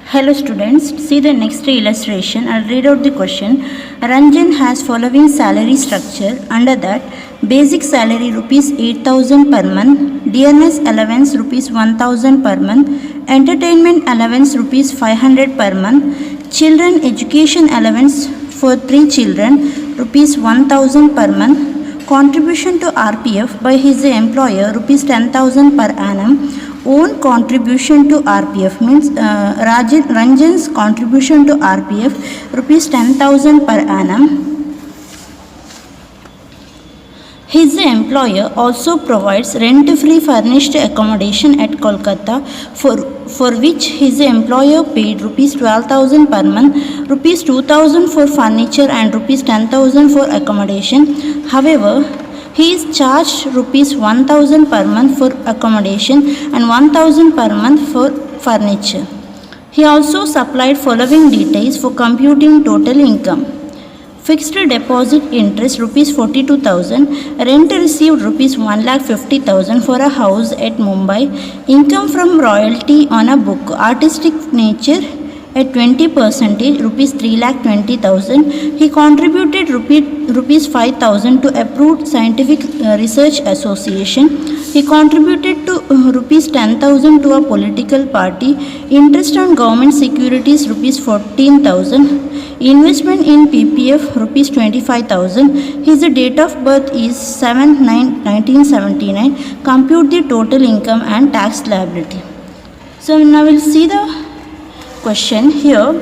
Hello students, see the next illustration. I'll read out the question. Ranjan has following salary structure. Under that, basic salary rupees 8,000 per month, dearness allowance rupees 1,000 per month, entertainment allowance rupees 500 per month, children education allowance for 3 children rupees 1,000 per month, contribution to RPF by his employer rupees 10,000 per annum. Own contribution to RPF means Ranjan's contribution to RPF rupees 10,000 per annum. His employer also provides rent-free furnished accommodation at Kolkata for which his employer paid rupees 12,000 per month, rupees 2,000 for furniture and rupees 10,000 for accommodation. However, he is charged rupees 1,000 per month for accommodation and 1,000 per month for furniture. He also supplied following details for computing total income. Fixed deposit interest rupees 42,000, rent received rupees 1,50,000 for a house at Mumbai, income from royalty on a book, artistic nature at 20%, rupees 3,20,000. He contributed rupees 5,000 to approved scientific research association. He contributed to rupees 10,000 to a political party. Interest on government securities rupees 14,000. Investment in PPF rupees 25,000. His date of birth is 7/9/1979. Compute the total income and tax liability. So now we'll see the question. Here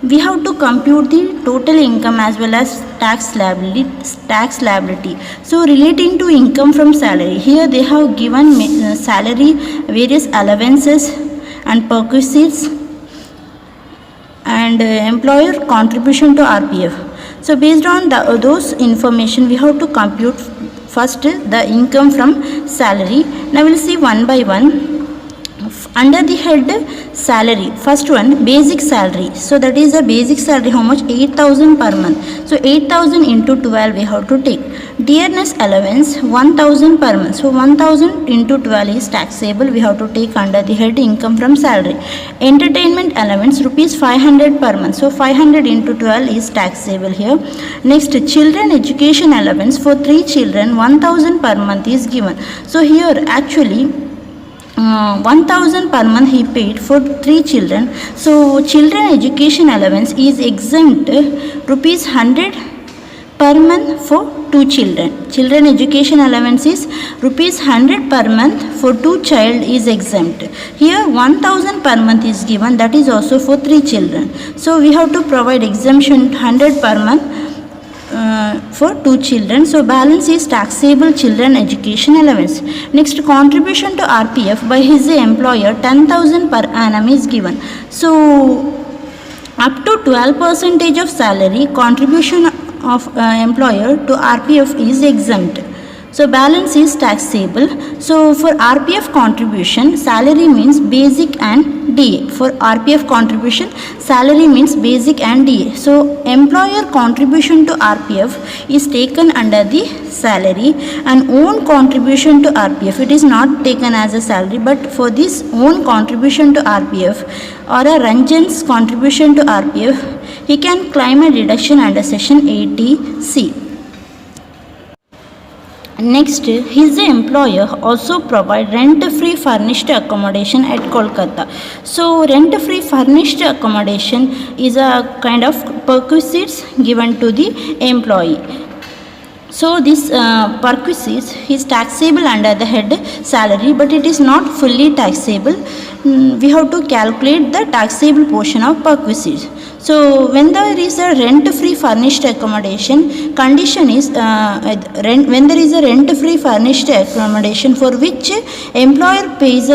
we have to compute the total income as well as tax liability. So relating to income from salary, here they have given salary, various allowances and perquisites, and employer contribution to RPF. So based on those information, we have to compute first the income from salary. Now we'll see one by one. Under the head salary, first one, basic salary. So that is the basic salary, how much? 8,000 per month. So 8,000 into 12 we have to take. Dearness allowance 1,000 per month. So 1,000 into 12 is taxable. We have to take under the head income from salary. Entertainment allowance rupees 500 per month. So 500 into 12 is taxable here. Next, children education allowance for 3 children 1,000 per month is given. So here actually 1,000 per month he paid for 3 children. So children education allowance is exempt rupees 100 per month for 2 children. Children education allowance is rupees 100 per month for 2 child is exempt. Here 1,000 per month is given, that is also for 3 children. So we have to provide exemption 100 per month for 2 children. So balance is taxable children education allowance. Next, contribution to RPF by his employer 10,000 per annum is given. So up to 12% of salary, contribution of employer to RPF is exempt. So balance is taxable. So for RPF contribution, salary means basic and DA. For RPF contribution, salary means basic and DA. So employer contribution to RPF is taken under the salary, and own contribution to RPF, it is not taken as a salary, but for this own contribution to RPF or a Ranjan's contribution to RPF, he can claim a deduction under section 80C. Next, his employer also provide rent-free furnished accommodation at Kolkata. So rent-free furnished accommodation is a kind of perquisites given to the employee. So this perquisites is taxable under the head salary, but it is not fully taxable. We have to calculate the taxable portion of perquisites. So when there is a rent-free furnished accommodation, condition is when there is a rent-free furnished accommodation for which employer pays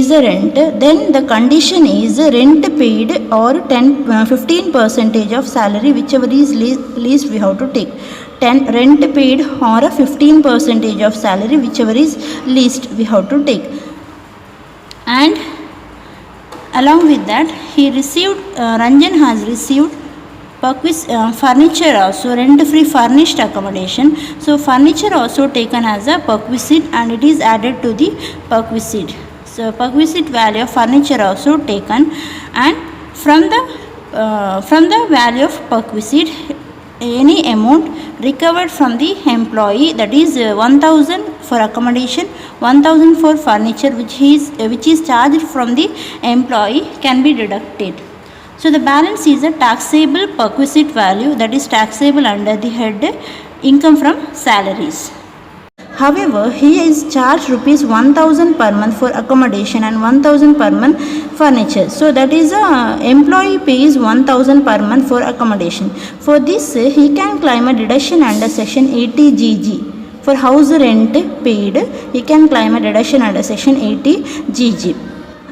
the rent, then the condition is rent paid or 15% of salary, whichever is least we have to take. Rent paid or a 15% of salary, whichever is least we have to take. And along with that, he received Ranjan has received furniture also, rent-free furnished accommodation. So furniture also taken as a perquisite, and it is added to the perquisite. perquisite value of furniture also taken, and from the value of perquisite any amount recovered from the employee, that is 1000 for accommodation, 1000 for furniture which is charged from the employee, can be deducted. So the balance is a taxable perquisite value, that is taxable under the head income from salaries. However, he is charged rupees 1000 per month for accommodation and 1000 per month furniture. So that is employee pays 1000 per month for accommodation. For this, he can claim a deduction under section 80 GG. For house rent paid, he can claim a deduction under section 80 GG.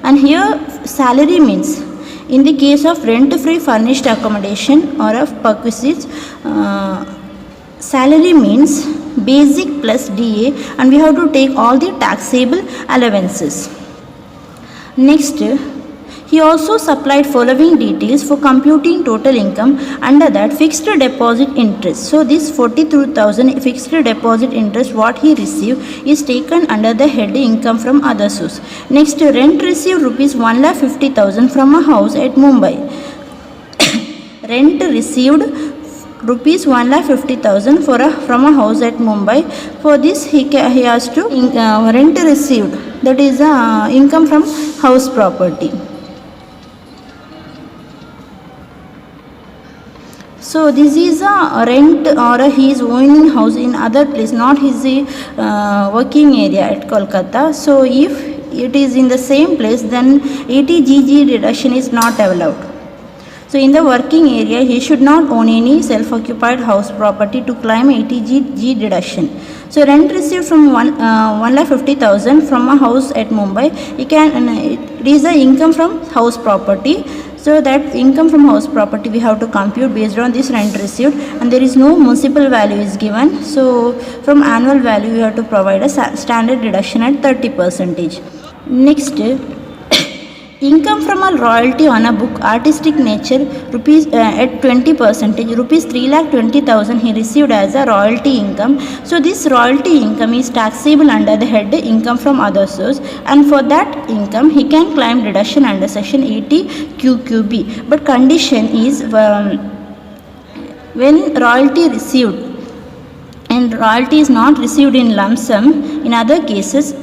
And here salary means, in the case of rent-free furnished accommodation or of perquisites, salary means basic plus DA, and we have to take all the taxable allowances. Next, he also supplied following details for computing total income under that fixed deposit interest. So this 42,000 fixed deposit interest what he received is taken under the head income from other source. Next, rent received rupees 1,50,000 from a house at Mumbai. Rent received rupees 1,50,000 from a house at Mumbai. For this he has to rent received, that is income from house property. So this is a rent or he is owning house in other place, not his working area at Kolkata. So if it is in the same place, then 80 GG deduction is not allowed. So in the working area, he should not own any self-occupied house property to claim 80 GG deduction. So rent received from 1,50,000 from a house at Mumbai, it is the income from house property. So that income from house property we have to compute based on this rent received, and there is no municipal value is given. So from annual value we have to provide a standard deduction at 30%. Next, income from a royalty on a book artistic nature rupees at 20%, rupees 3,20,000 he received as a royalty income. So this royalty income is taxable under the head income from other source, and for that income he can claim deduction under section 80 QQB. But condition is when royalty received and royalty is not received in lump sum. In other cases,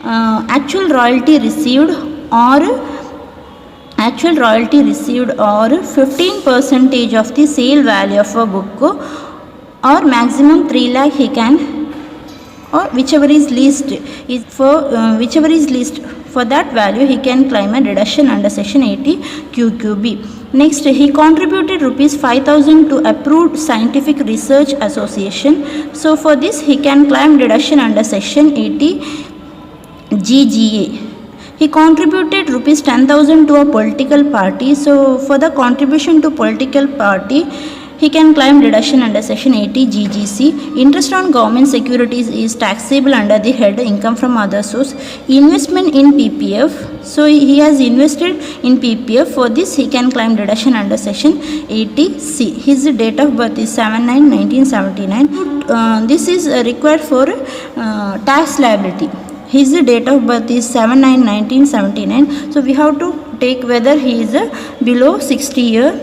actual royalty received or 15% of the sale value of a book, or maximum 3 lakh he can, or whichever is least for that value he can claim a deduction under section 80 QQB. Next, he contributed rupees 5,000 to approved scientific research association. So for this he can claim deduction under section 80 GGA. He contributed rupees 10,000 to a political party. So for the contribution to political party, he can claim deduction under section 80 GGC. Interest on government securities is taxable under the head income from other source. Investment in PPF. So he has invested in PPF. For this he can claim deduction under section 80C. His date of birth is 7/9/1979. This is required for tax liability. His date of birth is 7/9/1979. So we have to take whether he is below 60 year,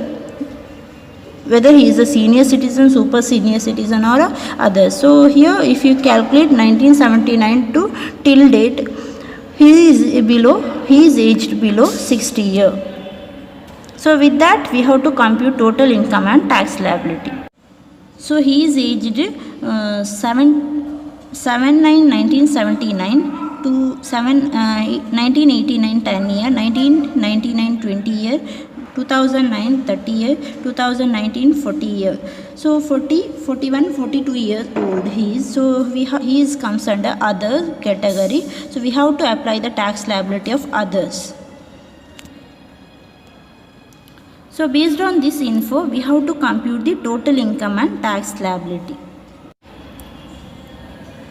whether he is a senior citizen, super senior citizen, or other. So here if you calculate 1979 to till date, he is aged below 60 year. So with that we have to compute total income and tax liability. So he is aged 7/9/1979 to 1989 10 year, 1999 20 year, 2009 30 year, 2019 40 year. So 41 42 years old he is. So he is comes under other category. So we have to apply the tax liability of others. So based on this info we have to compute the total income and tax liability.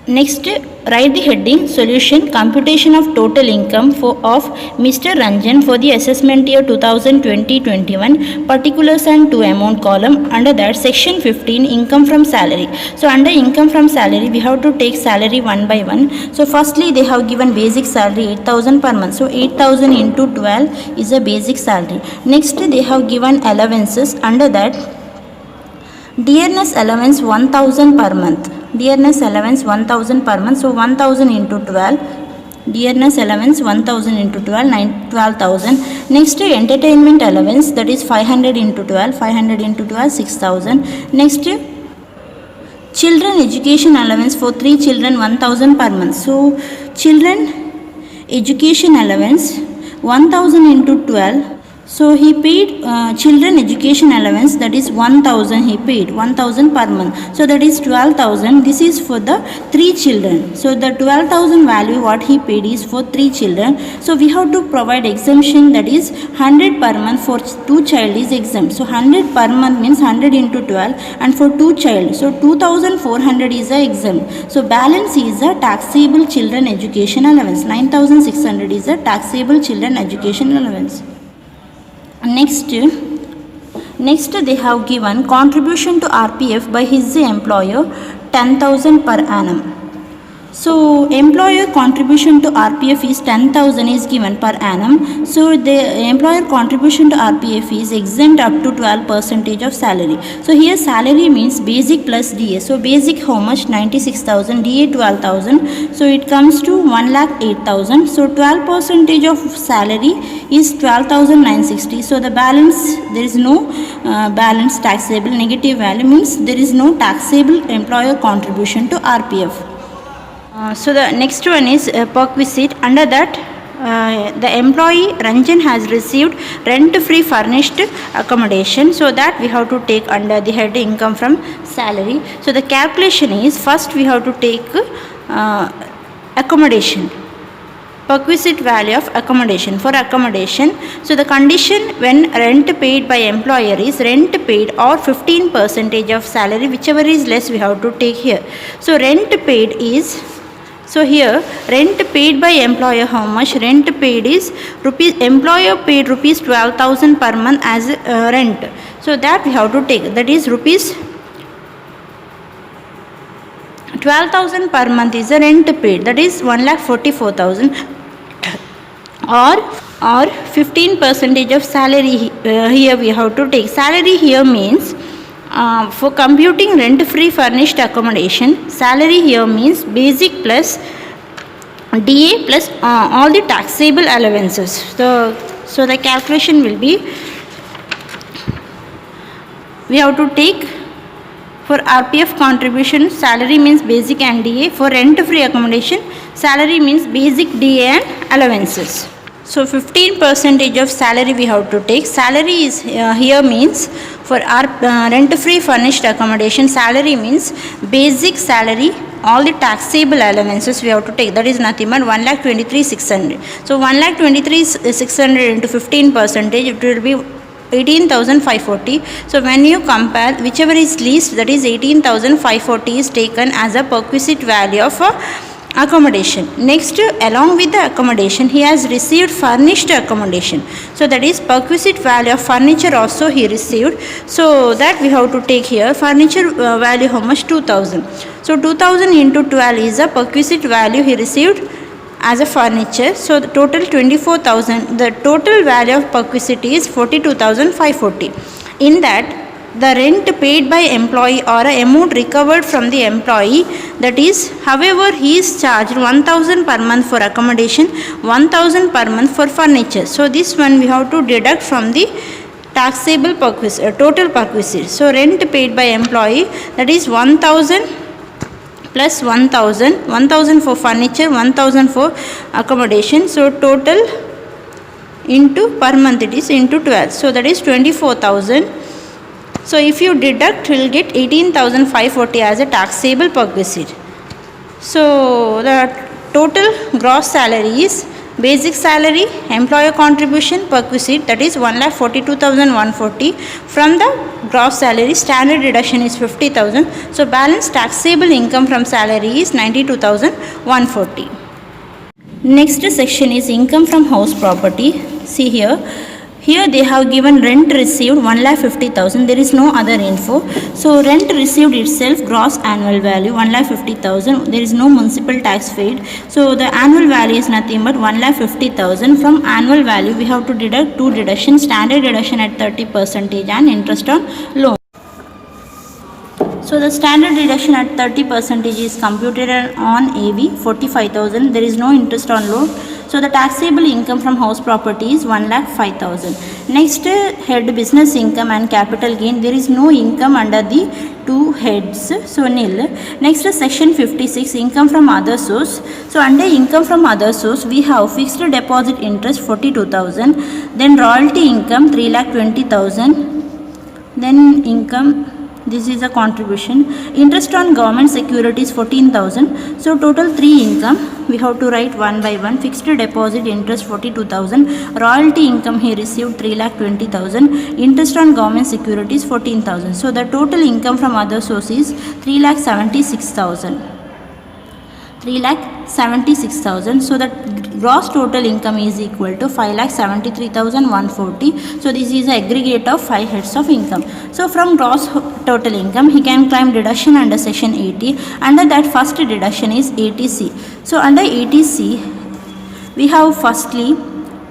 Next, write the heading solution computation of total income of Mr. Ranjan for the assessment year 2020-21 particulars and to amount column. Under that section 15 income from salary. So under income from salary we have to take salary one by one. So firstly they have given basic salary 8,000 per month. So 8,000 into 12 is a basic salary. Next they have given allowances. Under that dearness allowance 1,000 per month. Dearness allowance 1,000 per month. So 1,000 into 12. Dearness allowance 1,000 into 12, 12,000. Next entertainment allowance, that is 500 into 12. 500 into 12, 6,000. Next children education allowance for 3 children 1,000 per month. So children education allowance 1,000 into 12. So he paid children education allowance, that is 1,000 he paid, 1,000 per month. So that is 12,000. This is for the 3 children. So the 12,000 value what he paid is for 3 children. So we have to provide exemption, that is 100 per month for 2 child is exempt. So 100 per month means 100 into 12 and for 2 child. So 2,400 is a exempt. So balance is a taxable children education allowance. 9,600 is a taxable children education allowance. Next they have given contribution to RPF by his employer 10,000 per annum. So employer contribution to RPF is 10,000 is given per annum. So the employer contribution to RPF is exempt up to 12% of salary. So here salary means basic plus DA. So basic how much? 96,000, DA 12,000. So it comes to 1,08,000. So 12% of salary is 12,960. So the balance, there is no balance taxable. Negative value means there is no taxable employer contribution to RPF. So the next one is perquisite. Under that the employee Ranjan has received rent-free furnished accommodation. So that we have to take under the head income from salary. So the calculation is first we have to take accommodation. Perquisite value of accommodation for accommodation. So the condition when rent paid by employer is rent paid or 15% of salary, whichever is less we have to take here. So rent paid is, so here rent paid by employer, how much? Rent paid is rupees, employer paid rupees 12,000 per month as rent. So that we have to take, that is rupees 12,000 per month is the rent paid, that is 1,44,000 or 15% of salary. Here we have to take salary. Here means for computing rent free furnished accommodation, salary here means basic plus DA plus all the taxable allowances. So the calculation will be, we have to take for RPF contribution, salary means basic and DA. For rent free accommodation, salary means basic, DA and allowances. So 15% of salary we have to take. Salary is here means for our rent free furnished accommodation, salary means basic salary, all the taxable allowances we have to take, that is nothing but 1,23,600. So 1,23,600 into 15%, it will be 18,540. So when you compare, whichever is least, that is 18,540 is taken as a perquisite value of accommodation. Next, along with the accommodation, he has received furnished accommodation. So that is perquisite value of furniture also he received. So that we have to take here. Furniture value how much? 2,000. So 2,000 into 12 is a perquisite value he received as a furniture. So the total 24,000. The total value of perquisite is 42,540. In that, the rent paid by employee or a amount recovered from the employee, that is, however, he is charged 1,000 per month for accommodation, 1,000 per month for furniture. So this one we have to deduct from the taxable perquisite, total perquisite. So rent paid by employee, that is 1,000 plus 1,000, 1,000 for furniture, 1,000 for accommodation. So total into per month it is into 12. So that is 24,000. So if you deduct, you will get 18,540 as a taxable perquisite. So the total gross salary is basic salary, employer contribution, perquisite, that is 1,42,140. From the gross salary, standard deduction is 50,000. So balance taxable income from salary is 92,140. Next section is income from house property. See here. Here they have given rent received 1,50,000. There is no other info. So rent received itself, gross annual value 1,50,000. There is no municipal tax paid. So the annual value is nothing but 1,50,000. From annual value we have to deduct two deductions: standard deduction at 30% and interest on loan. So the standard deduction at 30% is computed on AV 45,000. There is no interest on loan. So the taxable income from house property is 1,05,000. Next head business income and capital gain. There is no income under the two heads, so nil. Next section 56, income from other source. So under income from other source we have fixed deposit interest 42,000. Then royalty income 3,20,000. Then income, this is a contribution. Interest on government securities 14,000. So total 3 income we have to write one by one. Fixed deposit interest 42,000. Royalty income he received 3,20,000. Interest on government securities 14,000. So the total income from other sources 3,76,000. 3,76,000. So the gross total income is equal to 5,73,140. So this is the aggregate of 5 heads of income. So from gross total income he can claim deduction under section 80. Under that first deduction is 80C. So under 80C we have firstly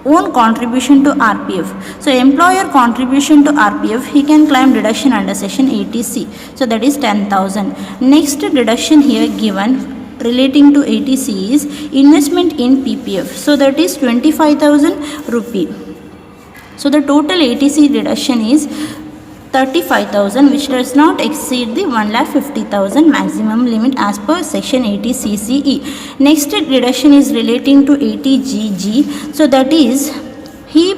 own contribution to RPF. So employer contribution to RPF he can claim deduction under section 80C. So that is 10,000. Next deduction here given relating to 80C is investment in PPF. So that is 25,000 rupee. So the total 80C deduction is 35,000, which does not exceed the 1,50,000 maximum limit as per section 80 CCE. Next deduction is relating to 80 GG. So that is he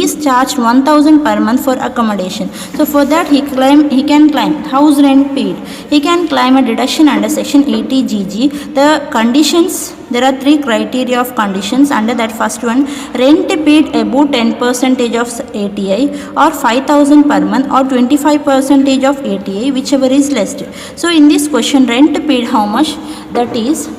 is charged 1,000 per month for accommodation. So for that he can claim house rent paid. He can claim a deduction under section 80 GG. The conditions, there are 3 criteria of conditions under that. First one, rent paid above 10% of ATI or 5,000 per month or 25% of ATI, whichever is less. So in this question, rent paid how much? That is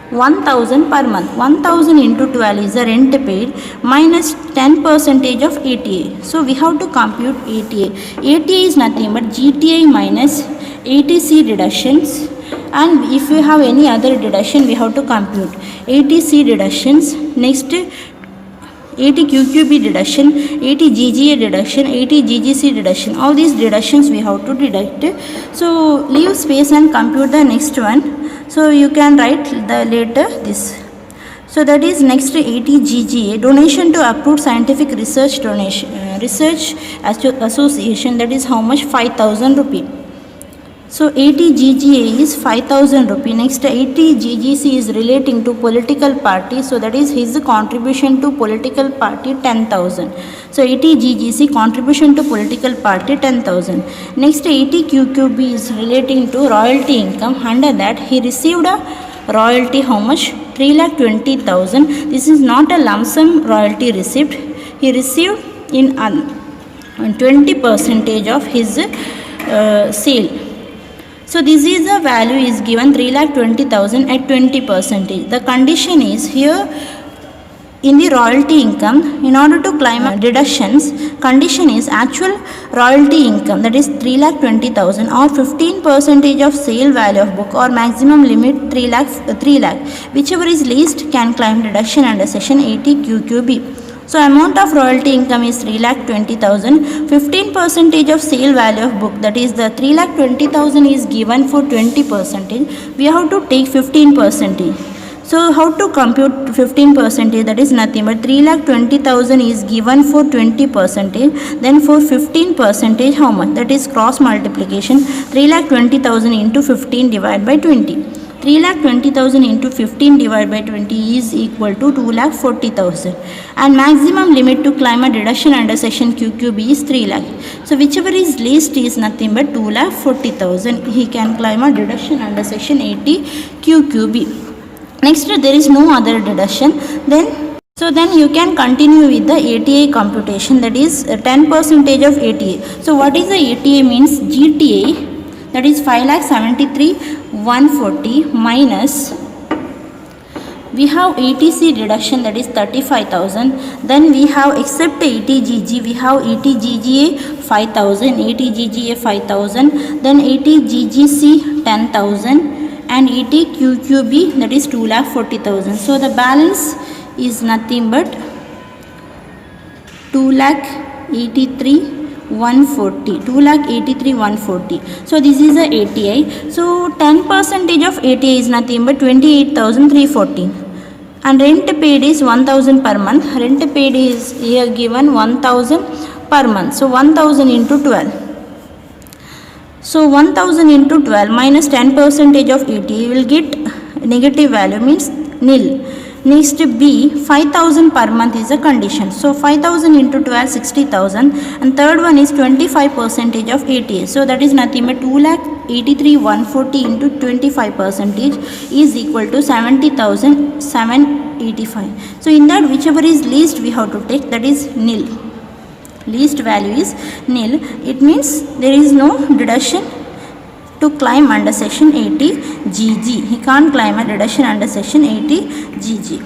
1,000 per month. 1,000 into 12 is the rent paid minus 10% of ATA. So we have to compute ATA. ATA is nothing but GTI minus 80C deductions, and if we have any other deduction we have to compute 80C deductions. Next 80 QQB deduction, 80 GGA deduction, 80 GGC deduction. All these deductions we have to deduct. So leave space and compute the next one. So you can write the later this. So that is next 80 GGA, donation to approved scientific research donation, research association, that is how much? 5,000 rupee. So 80 GGA is 5,000 rupee. Next 80 GGC is relating to political party. So that is his contribution to political party 10,000. So 80 GGC contribution to political party 10,000. Next 80 QQB is relating to royalty income. Under that he received a royalty how much? 3,20,000. This is not a lump sum royalty receipt. He received in 20% of his sale. So this is the value is given 3,20,000 at 20%. The condition is here in the royalty income, in order to claim deductions, condition is actual royalty income, that is 3,20,000 or 15% of sale value of book, or maximum limit 3 lakh, whichever is least can claim deduction under section 80 QQB. So amount of royalty income is 3,20,000. 15% of sale value of book, that is the 3,20,000 is given for 20%. We have to take 15%. So how to compute 15%? That is nothing but 3,20,000 is given for 20%. Then for 15% how much? That is cross multiplication. 3,20,000 into 15 divided by 20. 3,20,000 into 15 divided by 20 is equal to 2,40,000. And maximum limit to claim a deduction under section QQB is 3 lakh. So whichever is least is nothing but 2,40,000. He can claim a deduction under section 80 QQB. Next there is no other deduction. Then So then you can continue with the ATA computation, that is 10% of ATA. So what is the ATA means? GTA, that is 5,73,140 minus, we have ATC reduction, that is 35,000. Then we have except ATGG, we have ATGGA 5,000, ATGGA 5,000, then ATGGC 10,000 and ATQQB, that is 2,40,000. So the balance is nothing but 2,83,140, 2,83,140. So this is the ATI. So 10% of ATI is nothing but 28,314. And rent paid is 1,000 per month. Rent paid is here given 1,000 per month. So 1,000 into 12. So 1,000 into 12 minus 10% of ATA will get negative value, means nil. Next B, 5,000 per month is a condition. So 5,000 into 12, 60,000. And third one is 25% of ATA. So that is nothing but 2,83,140 into 25% is equal to 70,785. So in that, whichever is least we have to take, that is nil. Least value is nil. It means there is no deduction to climb under section 80 GG. He can't climb a deduction under section 80 GG.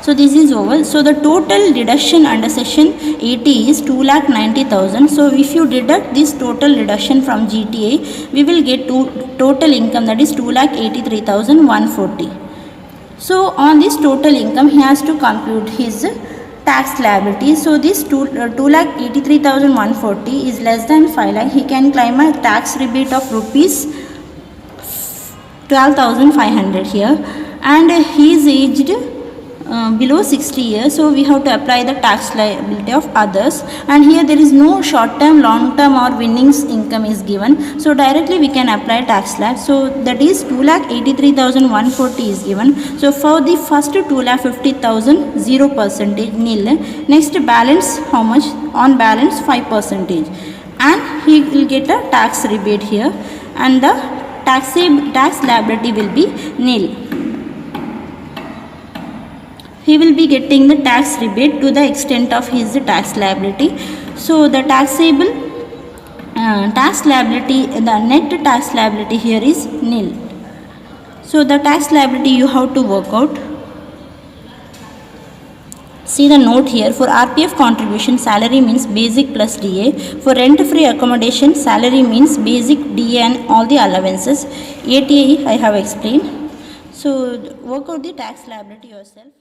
So this is over. So the total deduction under section 80 is 2,90,000. So if you deduct this total deduction from GTA, we will get total income, that is 2,83,140. So on this total income, he has to compute his tax liability. So this 2,83,140 is less than 5 lakh. He can claim a tax rebate of rupees 12,500 here, and he is aged below 60 years. So we have to apply the tax liability of others, and here there is no short term, long term or winnings income is given. So directly we can apply tax slab. So that is 2,83,140 is given. So for the first 2,50,000, 0% nil. Next balance, how much? On balance 5%, and he will get a tax rebate here, and the tax liability will be nil. He will be getting the tax rebate to the extent of his tax liability. So the taxable tax liability, the net tax liability here is nil. So the tax liability you have to work out. See the note here. For RPF contribution, salary means basic plus DA. For rent free accommodation, salary means basic, DA and all the allowances. ATA I have explained. So work out the tax liability yourself.